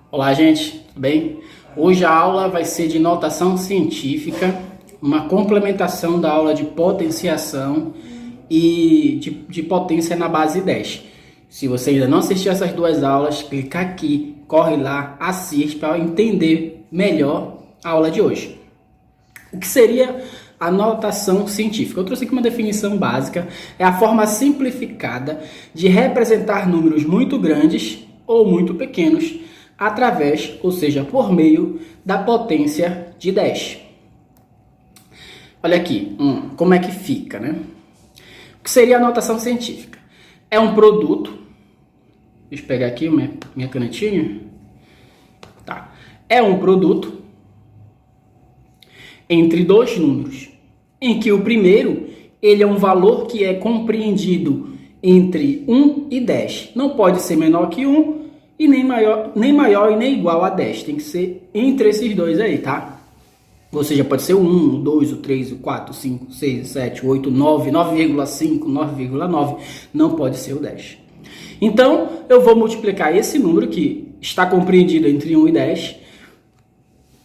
Olá, gente, tudo bem? Hoje a aula vai ser de notação científica, uma complementação da aula de potenciação e de potência na base 10. Se você ainda não assistiu essas duas aulas, clica aqui, corre lá, assiste para entender melhor a aula de hoje. O que seria a notação científica? Eu trouxe aqui uma definição básica, é a forma simplificada de representar números muito grandes ou muito pequenos através, ou seja, por meio da potência de 10. Olha aqui, como é que fica, né? O que seria a notação científica? É um produto, deixa eu pegar aqui minha canetinha. Tá. É um produto entre dois números, em que o primeiro ele é um valor que é compreendido entre 1 e 10. Não pode ser menor que 1 e nem maior e nem igual a 10. Tem que ser entre esses dois aí, tá? Ou seja, pode ser o 1, o 2, o 3, o 4, o 5, o 6, o 7, o 8, o 9, 9,5, 9,9. Não pode ser o 10. Então, eu vou multiplicar esse número que está compreendido entre 1 e 10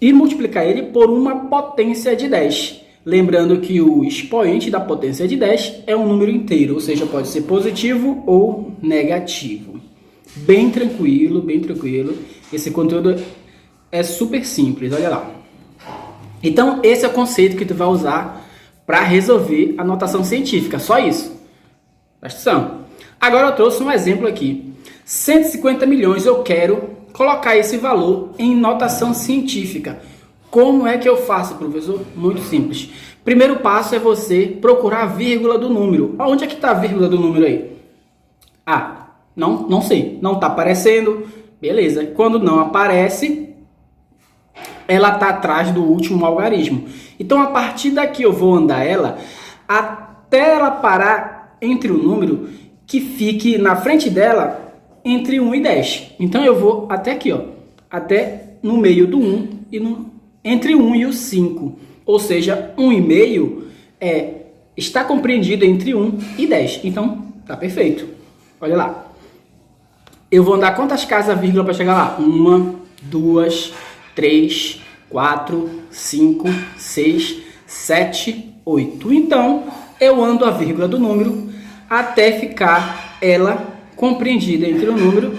e multiplicar ele por uma potência de 10. Lembrando que o expoente da potência de 10 é um número inteiro, ou seja, pode ser positivo ou negativo. Bem tranquilo, bem tranquilo. Esse conteúdo é super simples, olha lá. Então, esse é o conceito que tu vai usar para resolver a notação científica, só isso. Presta atenção. Agora eu trouxe um exemplo aqui. 150 milhões, eu quero colocar esse valor em notação científica. Como é que eu faço, professor? Muito simples. Primeiro passo é você procurar a vírgula do número. Onde é que está a vírgula do número aí? Ah, não sei. Não está aparecendo. Beleza. Quando não aparece, ela está atrás do último algarismo. Então, a partir daqui eu vou andar ela até ela parar entre o número que fique na frente dela entre 1 e 10. Então, eu vou até aqui, ó, até no meio do 1 e entre 1 e o 5. Ou seja, 1,5 está compreendido entre 1 e 10. Então, tá perfeito. Olha lá. Eu vou andar quantas casas a vírgula para chegar lá? 1, 2, 3, 4, 5, 6, 7, 8. Então, eu ando a vírgula do número até ficar ela compreendida entre um número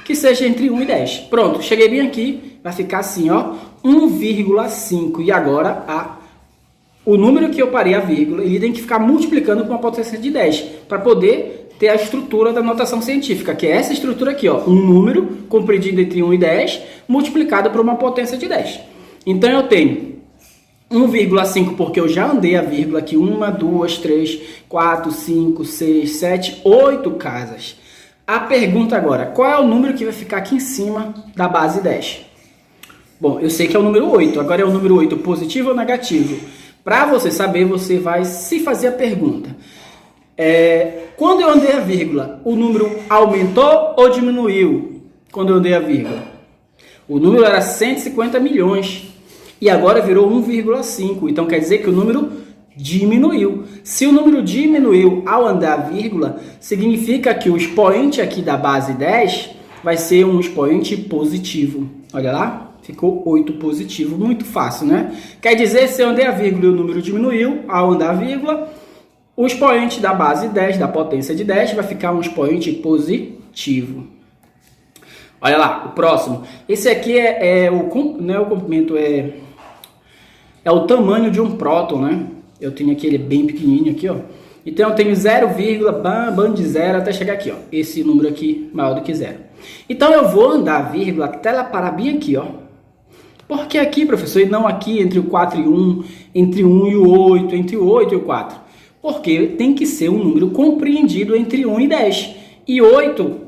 que seja entre 1 e 10. Pronto, cheguei bem aqui, vai ficar assim, ó, 1,5. E agora, o número que eu parei a vírgula, ele tem que ficar multiplicando com a potência de 10, para poder ter a estrutura da notação científica, que é essa estrutura aqui, ó, um número compreendido entre 1 e 10, multiplicado por uma potência de 10. Então, eu tenho 1,5 porque eu já andei a vírgula aqui, 1, 2, 3, 4, 5, 6, 7, 8 casas. A pergunta agora, qual é o número que vai ficar aqui em cima da base 10? Bom, eu sei que é o número 8, agora é o número 8 positivo ou negativo? Para você saber, você vai se fazer a pergunta. Quando eu andei a vírgula, o número aumentou ou diminuiu? Quando eu andei a vírgula, o número era 150 milhões e agora virou 1,5. Então quer dizer que o número diminuiu. Se o número diminuiu ao andar a vírgula, significa que o expoente aqui da base 10 vai ser um expoente positivo. Olha lá, ficou 8 positivo, muito fácil, né? Quer dizer, se eu andei a vírgula e o número diminuiu ao andar a vírgula, o expoente da base 10, da potência de 10, vai ficar um expoente positivo. Olha lá, o próximo. Esse aqui não é o comprimento, é o tamanho de um próton, né? Eu tenho aqui, ele é bem pequenininho aqui, ó. Então, eu tenho 0, bam de 0 até chegar aqui, ó. Esse número aqui maior do que 0. Então, eu vou andar a vírgula até ela parar bem aqui, ó. Por que aqui, professor? E não aqui entre o 4 e 1, entre 1 e o 8, entre o 8 e o 4? Porque tem que ser um número compreendido entre 1 e 10. E 8,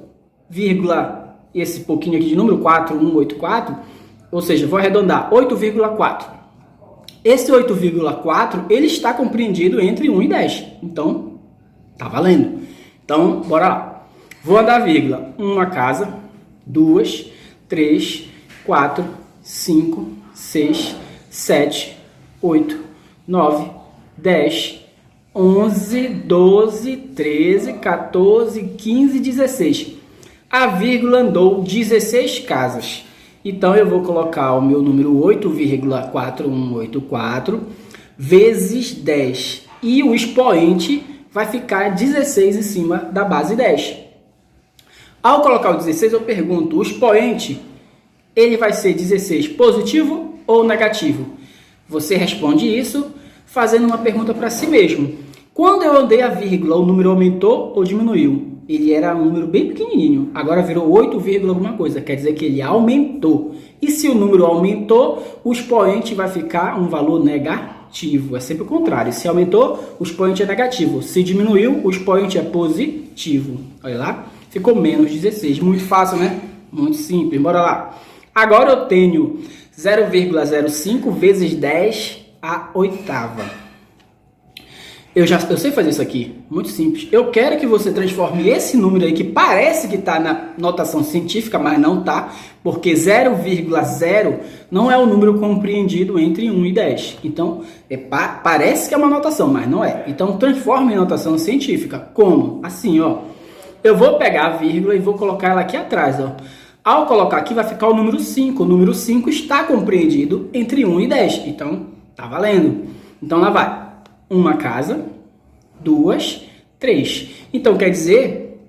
esse pouquinho aqui de número, 4184, ou seja, vou arredondar, 8,4. Esse 8,4, ele está compreendido entre 1 e 10. Então, tá valendo. Então, bora lá. Vou andar a vírgula. Uma casa, 2, 3, 4, 5, 6, 7, 8, 9, 10, 11, 12, 13, 14, 15, 16. A vírgula andou 16 casas. Então, eu vou colocar o meu número 8,4184 vezes 10. E o expoente vai ficar 16 em cima da base 10. Ao colocar o 16, eu pergunto, o expoente, ele vai ser 16 positivo ou negativo? Você responde isso fazendo uma pergunta para si mesmo. Quando eu andei a vírgula, o número aumentou ou diminuiu? Ele era um número bem pequenininho, agora virou 8, alguma coisa, quer dizer que ele aumentou. E se o número aumentou, o expoente vai ficar um valor negativo, é sempre o contrário. Se aumentou, o expoente é negativo. Se diminuiu, o expoente é positivo. Olha lá, ficou menos 16. Muito fácil, né? Muito simples, bora lá. Agora eu tenho 0,05 vezes 10 à oitava. Eu sei fazer isso aqui, muito simples. Eu quero que você transforme esse número aí, que parece que está na notação científica, mas não está, porque 0,0 não é o número compreendido entre 1 e 10. Então, parece que é uma notação, mas não é. Então, transforme em notação científica. Como? Assim, ó. Eu vou pegar a vírgula e vou colocar ela aqui atrás, ó. Ao colocar aqui, vai ficar o número 5. O número 5 está compreendido entre 1 e 10. Então, tá valendo. Então, lá vai. Uma casa, 2, 3. Então, quer dizer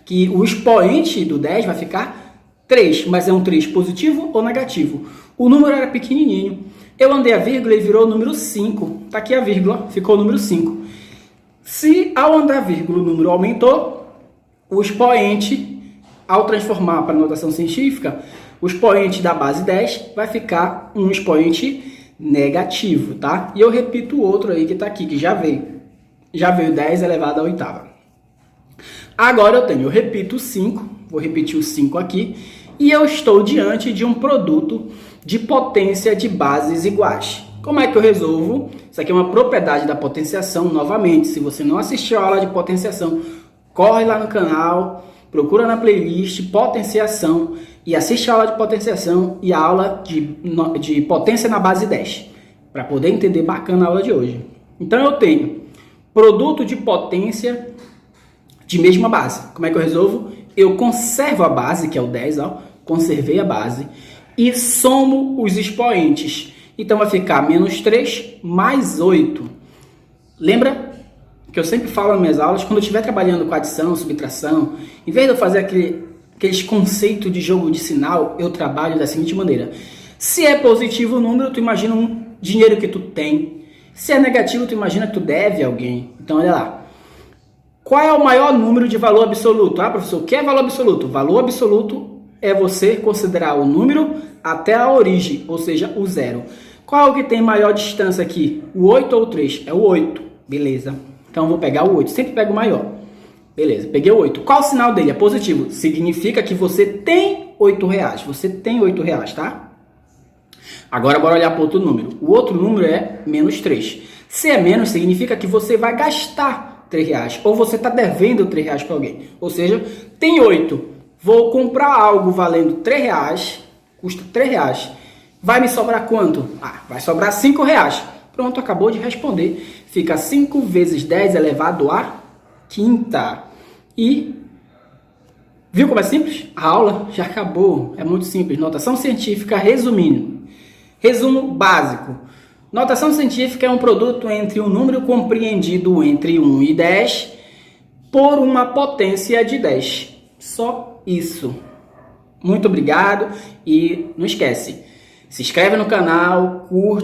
que o expoente do 10 vai ficar 3, mas é um 3 positivo ou negativo? O número era pequenininho. Eu andei a vírgula e virou o número 5. Tá aqui a vírgula, ficou o número 5. Se ao andar a vírgula o número aumentou, o expoente, ao transformar para a notação científica, o expoente da base 10 vai ficar um expoente negativo, tá? E eu repito o outro aí que tá aqui, que já veio 10 elevado à oitava. Agora eu repito o 5, vou repetir o 5 aqui, e eu estou diante de um produto de potência de bases iguais. Como é que eu resolvo? Isso aqui é uma propriedade da potenciação, novamente. Se você não assistiu a aula de potenciação, corre lá no canal, procura na playlist potenciação e assiste a aula de potenciação e a aula de potência na base 10, para poder entender bacana a aula de hoje. Então eu tenho produto de potência de mesma base. Como é que eu resolvo? Eu conservo a base, que é o 10, ó, conservei a base, e somo os expoentes. Então vai ficar menos 3 mais 8. Lembra que eu sempre falo nas minhas aulas, quando eu estiver trabalhando com adição, subtração, em vez de eu fazer aqueles conceitos de jogo de sinal, eu trabalho da seguinte maneira. Se é positivo o número, tu imagina um dinheiro que tu tem. Se é negativo, tu imagina que tu deve a alguém. Então, olha lá. Qual é o maior número de valor absoluto? Ah, professor, o que é valor absoluto? Valor absoluto é você considerar o número até a origem, ou seja, o zero. Qual é o que tem maior distância aqui? O 8 ou o 3? É o 8. Beleza. Então, eu vou pegar o 8. Sempre pego o maior. Beleza, peguei o 8. Qual o sinal dele? É positivo. Significa que você tem R$8. Você tem R$8, tá? Agora, bora olhar para outro número. O outro número é menos 3. Se é menos, significa que você vai gastar R$3. Ou você está devendo R$3 para alguém. Ou seja, tem 8. Vou comprar algo valendo R$3. Custa R$3. Vai me sobrar quanto? Ah, vai sobrar R$5. Pronto, acabou de responder. Fica 5 vezes 10 elevado a quinta. E viu como é simples? A aula já acabou. É muito simples. Notação científica, resumindo. Resumo básico. Notação científica é um produto entre um número compreendido entre 1 e 10 por uma potência de 10. Só isso. Muito obrigado e não esquece. Se inscreve no canal, curte.